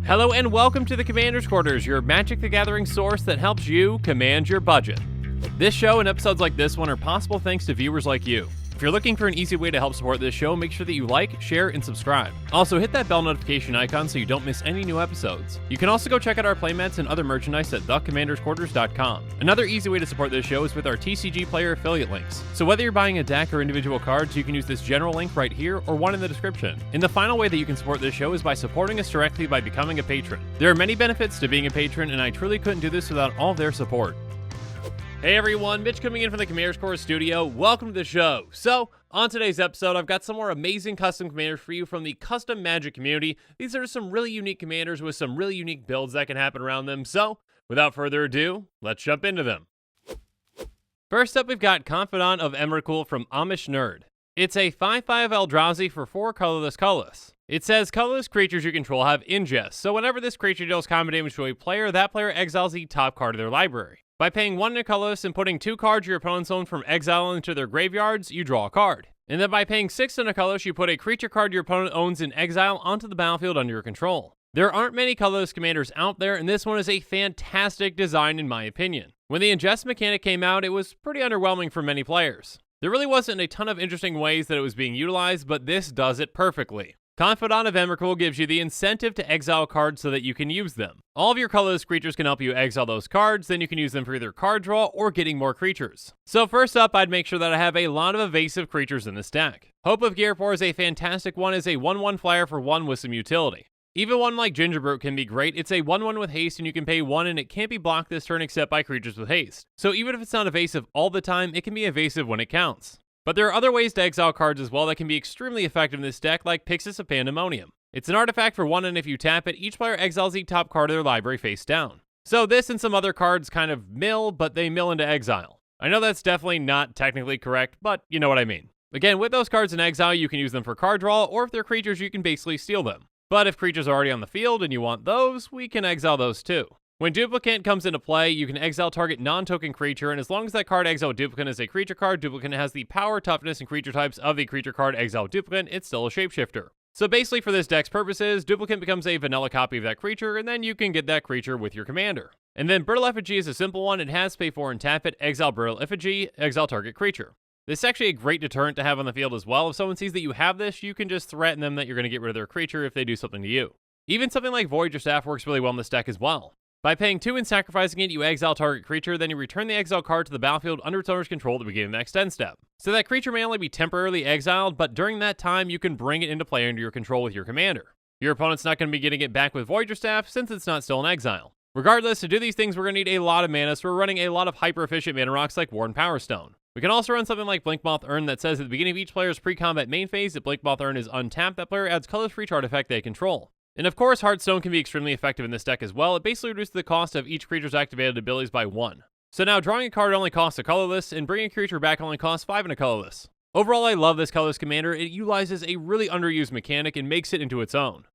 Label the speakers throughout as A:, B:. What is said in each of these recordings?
A: Hello and welcome to the Commander's Quarters, your Magic the Gathering source that helps you command your budget. This show and episodes like this one are possible thanks to viewers like you. If you're looking for an easy way to help support this show, make sure that you like, share, and subscribe. Also, hit that bell notification icon so you don't miss any new episodes. You can also go check out our playmats and other merchandise at thecommandersquarters.com. Another easy way to support this show is with our TCG player affiliate links. So whether you're buying a deck or individual cards, you can use this general link right here or one in the description. And the final way that you can support this show is by supporting us directly by becoming a patron. There are many benefits to being a patron, and I truly couldn't do this without all their support. Hey everyone, Mitch coming in from the Commander's Quarters studio. Welcome to the show. So, on today's episode, I've got some more amazing custom commanders for you from the custom Magic community. These are some really unique commanders with some really unique builds that can happen around them. So, without further ado, let's jump into them. First up, we've got Confidant of Emrakul from Amish Nerd. It's a 5/5 Eldrazi for 4 colorless. It says colorless creatures you control have ingest, so whenever this creature deals combat damage to a player, that player exiles the top card of their library. By paying 1 in a colorless and putting 2 cards your opponents own from exile into their graveyards, you draw a card. And then by paying 6 in a colorless, you put a creature card your opponent owns in exile onto the battlefield under your control. There aren't many colorless commanders out there, and this one is a fantastic design in my opinion. When the ingest mechanic came out, it was pretty underwhelming for many players. There really wasn't a ton of interesting ways that it was being utilized, but this does it perfectly. Confidant of Emrakul gives you the incentive to exile cards so that you can use them. All of your colorless creatures can help you exile those cards, then you can use them for either card draw or getting more creatures. So first up, I'd make sure that I have a lot of evasive creatures in this deck. Hope of Gearfor is a fantastic one as a 1/1 flyer for 1 with some utility. Even one like Gingerbrute can be great. It's a 1/1 with haste and you can pay 1 and it can't be blocked this turn except by creatures with haste. So even if it's not evasive all the time, it can be evasive when it counts. But there are other ways to exile cards as well that can be extremely effective in this deck, like Pyxis of Pandemonium. It's an artifact for 1, and if you tap it, each player exiles the top card of their library face down. So this and some other cards kind of mill, but they mill into exile. I know that's definitely not technically correct, but you know what I mean. Again, with those cards in exile, you can use them for card draw, or if they're creatures, you can basically steal them. But if creatures are already on the field and you want those, we can exile those too. When Duplicant comes into play, you can exile target non-token creature, and as long as that card exile Duplicant is a creature card, Duplicant has the power, toughness, and creature types of the creature card exile Duplicant, it's still a shapeshifter. So basically for this deck's purposes, Duplicant becomes a vanilla copy of that creature, and then you can get that creature with your commander. And then Brittle Effigy is a simple one. It has pay 4 and tap it, exile Brittle Effigy, exile target creature. This is actually a great deterrent to have on the field as well. If someone sees that you have this, you can just threaten them that you're going to get rid of their creature if they do something to you. Even something like Voyager Staff works really well in this deck as well. By paying 2 and sacrificing it, you exile target creature, then you return the exile card to the battlefield under its owner's control at the beginning of the next end step. So that creature may only be temporarily exiled, but during that time, you can bring it into play under your control with your commander. Your opponent's not going to be getting it back with Voyager Staff since it's not still in exile. Regardless, to do these things, we're going to need a lot of mana, so we're running a lot of hyper-efficient mana rocks like Warden Power Stone. We can also run something like Blinkmoth Urn that says at the beginning of each player's pre-combat main phase, if Blinkmoth Urn is untapped, that player adds colors for each artifact they control. And of course, Heartstone can be extremely effective in this deck as well. It basically reduces the cost of each creature's activated abilities by 1. So now drawing a card only costs a colorless, and bringing a creature back only costs 5 in a colorless. Overall, I love this colorless commander. It utilizes a really underused mechanic and makes it into its own.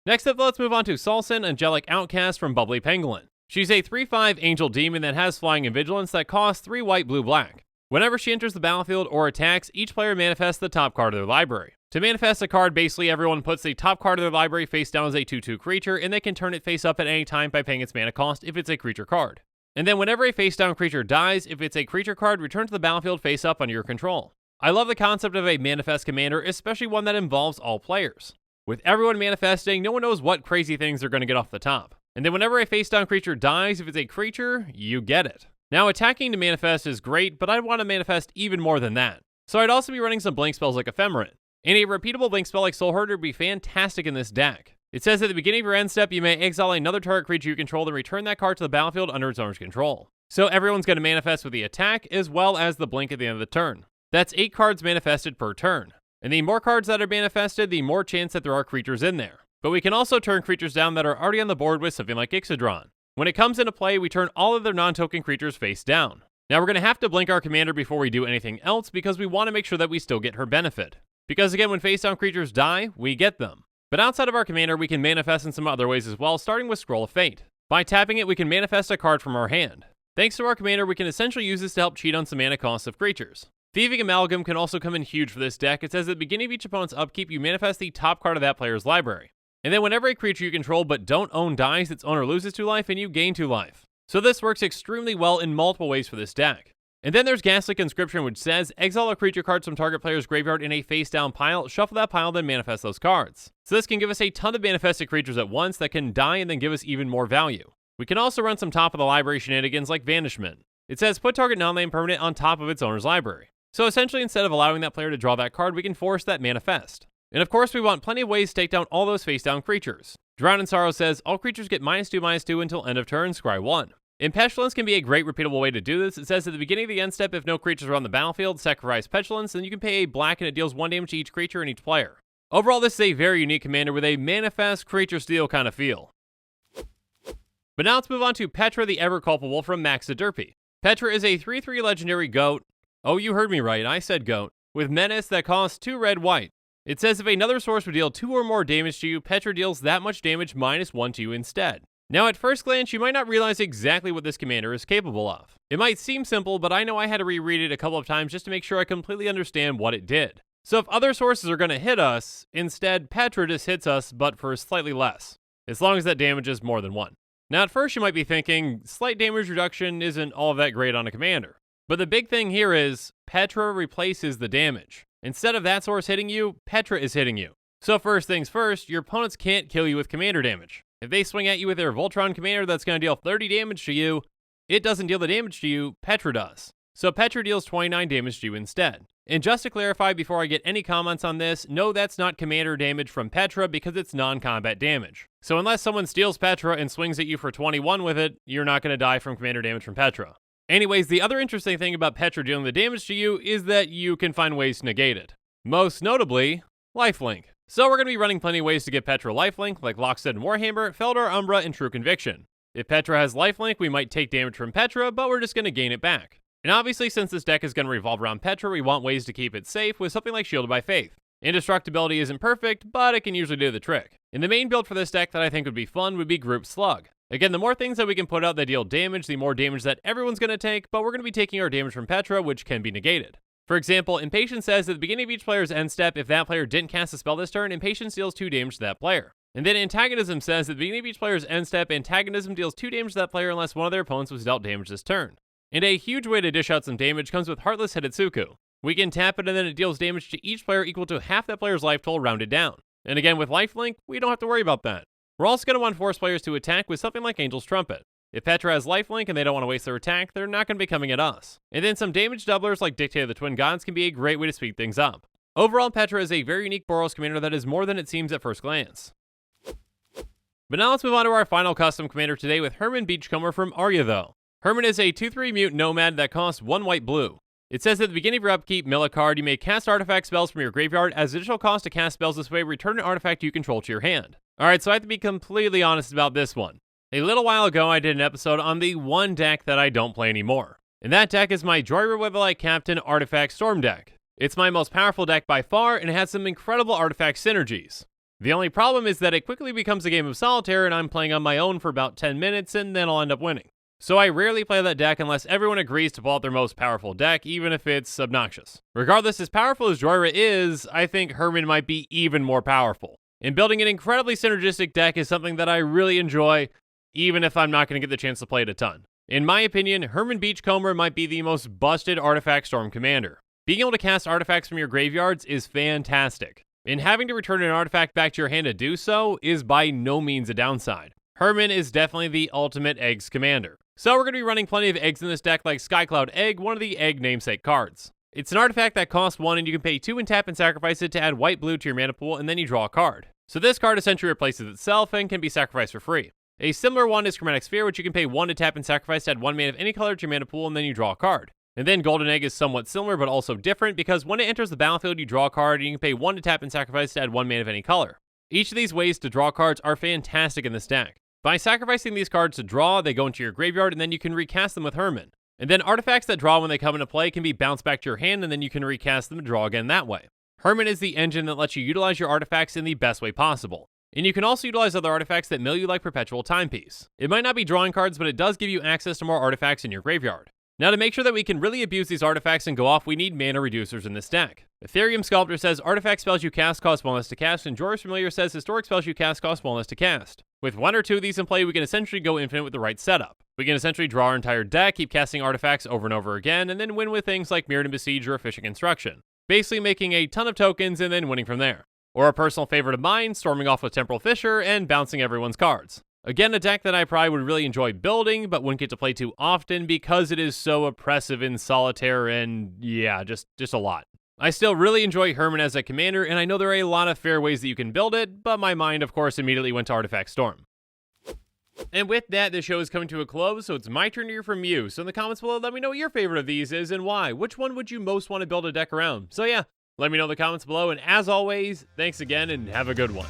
A: Next up, let's move on to Salsa, Angelic Outcast from Bubbly Pangolin. She's a 3/5 Angel Demon that has Flying and Vigilance that costs 3 white, blue, black. Whenever she enters the battlefield or attacks, each player manifests the top card of their library. To manifest a card, basically everyone puts the top card of their library face down as a 2/2 creature, and they can turn it face up at any time by paying its mana cost if it's a creature card. And then whenever a face down creature dies, if it's a creature card, return to the battlefield face up under your control. I love the concept of a manifest commander, especially one that involves all players. With everyone manifesting, no one knows what crazy things they're going to get off the top. And then whenever a face down creature dies, if it's a creature, you get it. Now attacking to manifest is great, but I'd want to manifest even more than that. So I'd also be running some blink spells like Ephemerate. And a repeatable blink spell like Soul Herder would be fantastic in this deck. It says at the beginning of your end step, you may exile another target creature you control and return that card to the battlefield under its owner's control. So everyone's going to manifest with the attack as well as the blink at the end of the turn. That's 8 cards manifested per turn. And the more cards that are manifested, the more chance that there are creatures in there. But we can also turn creatures down that are already on the board with something like Ixodron. When it comes into play, we turn all of their non-token creatures face down. Now we're going to have to blink our commander before we do anything else because we want to make sure that we still get her benefit. Because again, when face down creatures die, we get them. But outside of our commander, we can manifest in some other ways as well, starting with Scroll of Fate. By tapping it, we can manifest a card from our hand. Thanks to our commander, we can essentially use this to help cheat on some mana costs of creatures. Thieving Amalgam can also come in huge for this deck. It says at the beginning of each opponent's upkeep, you manifest the top card of that player's library. And then whenever a creature you control but don't own dies, its owner loses 2 life and you gain 2 life. So this works extremely well in multiple ways for this deck. And then there's Ghastly Conscription, which says, exile a creature card from target player's graveyard in a face-down pile, shuffle that pile, then manifest those cards. So this can give us a ton of manifested creatures at once that can die and then give us even more value. We can also run some top of the library shenanigans like Vanishment. It says, put target non-land permanent on top of its owner's library. So essentially, instead of allowing that player to draw that card, we can force that manifest. And of course, we want plenty of ways to take down all those face-down creatures. Drown in Sorrow says, all creatures get -2/-2 until end of turn, scry 1. And Petulance can be a great repeatable way to do this. It says at the beginning of the end step, if no creatures are on the battlefield, sacrifice Petulance, then you can pay a black and it deals 1 damage to each creature and each player. Overall, this is a very unique commander with a manifest creature steal kind of feel. But now let's move on to Petra the Ever Culpable from Max the Derpy. Petra is a 3/3 legendary goat. Oh, you heard me right, I said goat. With menace that costs 2 red/white. It says if another source would deal 2 or more damage to you, Petra deals that much damage -1 to you instead. Now at first glance, you might not realize exactly what this commander is capable of. It might seem simple, but I know I had to reread it a couple of times just to make sure I completely understand what it did. So if other sources are going to hit us, instead Petra just hits us, but for slightly less, as long as that damage is more than 1. Now at first you might be thinking, slight damage reduction isn't all that great on a commander. But the big thing here is, Petra replaces the damage. Instead of that source hitting you, Petra is hitting you. So first things first, your opponents can't kill you with commander damage. If they swing at you with their Voltron commander that's going to deal 30 damage to you, it doesn't deal the damage to you, Petra does. So Petra deals 29 damage to you instead. And just to clarify before I get any comments on this, no, that's not commander damage from Petra because it's non-combat damage. So unless someone steals Petra and swings at you for 21 with it, you're not going to die from commander damage from Petra. Anyways, the other interesting thing about Petra dealing the damage to you is that you can find ways to negate it. Most notably, lifelink. So we're going to be running plenty of ways to get Petra lifelink, like Lockstead and Warhammer, Feldar, Umbra, and True Conviction. If Petra has lifelink, we might take damage from Petra, but we're just going to gain it back. And obviously, since this deck is going to revolve around Petra, we want ways to keep it safe with something like Shielded by Faith. Indestructibility isn't perfect, but it can usually do the trick. And the main build for this deck that I think would be fun would be Group Slug. Again, the more things that we can put out that deal damage, the more damage that everyone's going to take, but we're going to be taking our damage from Petra, which can be negated. For example, Impatience says at the beginning of each player's end step, if that player didn't cast a spell this turn, Impatience deals 2 damage to that player. And then Antagonism says at the beginning of each player's end step, Antagonism deals 2 damage to that player unless one of their opponents was dealt damage this turn. And a huge way to dish out some damage comes with Heartless Hidetsuku. We can tap it and then it deals damage to each player equal to half that player's life total rounded down. And again, with lifelink, we don't have to worry about that. We're also going to want to force players to attack with something like Angel's Trumpet. If Petra has lifelink and they don't want to waste their attack, they're not going to be coming at us. And then some damage doublers like Dictator of the Twin Gods can be a great way to speed things up. Overall, Petra is a very unique Boros commander that is more than it seems at first glance. But now let's move on to our final custom commander today with Herman Beachcomber from Arya though. Herman is a 2/3 mute nomad that costs 1 white/blue. It says at the beginning of your upkeep, mill a card, you may cast artifact spells from your graveyard. As additional cost to cast spells this way, return an artifact you control to your hand. Alright, so I have to be completely honest about this one. A little while ago, I did an episode on the one deck that I don't play anymore. And that deck is my Joy Weatherlight Captain Artifact Storm deck. It's my most powerful deck by far, and it has some incredible artifact synergies. The only problem is that it quickly becomes a game of solitaire, and I'm playing on my own for about 10 minutes, and then I'll end up winning. So I rarely play that deck unless everyone agrees to pull out their most powerful deck, even if it's obnoxious. Regardless, as powerful as Joyra is, I think Herman might be even more powerful. And building an incredibly synergistic deck is something that I really enjoy, even if I'm not going to get the chance to play it a ton. In my opinion, Herman Beachcomber might be the most busted Artifact Storm commander. Being able to cast artifacts from your graveyards is fantastic, and having to return an artifact back to your hand to do so is by no means a downside. Herman is definitely the ultimate eggs commander. So we're going to be running plenty of eggs in this deck like Skycloud Egg, one of the egg namesake cards. It's an artifact that costs 1 and you can pay 2 and tap and sacrifice it to add white/blue to your mana pool, and then you draw a card. So this card essentially replaces itself and can be sacrificed for free. A similar one is Chromatic Sphere, which you can pay 1 to tap and sacrifice to add 1 mana of any color to your mana pool, and then you draw a card. And then Golden Egg is somewhat similar, but also different, because when it enters the battlefield, you draw a card, and you can pay 1 to tap and sacrifice to add 1 mana of any color. Each of these ways to draw cards are fantastic in this deck. By sacrificing these cards to draw, they go into your graveyard, and then you can recast them with Herman. And then artifacts that draw when they come into play can be bounced back to your hand, and then you can recast them and draw again that way. Herman is the engine that lets you utilize your artifacts in the best way possible. And you can also utilize other artifacts that mill you like Perpetual Timepiece. It might not be drawing cards, but it does give you access to more artifacts in your graveyard. Now, to make sure that we can really abuse these artifacts and go off, we need mana reducers in this deck. Ethereum Sculptor says artifact spells you cast cost 1 less to cast, and Jorah's Familiar says historic spells you cast cost 1 less to cast. With 1 or 2 of these in play, we can essentially go infinite with the right setup. We can essentially draw our entire deck, keep casting artifacts over and over again, and then win with things like Mirrodin Besiege or Efficient Construction. Basically making a ton of tokens and then winning from there. Or a personal favorite of mine, storming off with Temporal Fissure and bouncing everyone's cards. Again, a deck that I probably would really enjoy building, but wouldn't get to play too often because it is so oppressive in solitaire and, yeah, just a lot. I still really enjoy Herman as a commander, and I know there are a lot of fair ways that you can build it, but my mind, of course, immediately went to Artifact Storm. And with that, this show is coming to a close, so it's my turn to hear from you. So in the comments below, let me know what your favorite of these is and why. Which one would you most want to build a deck around? So yeah, let me know in the comments below, and as always, thanks again, and have a good one.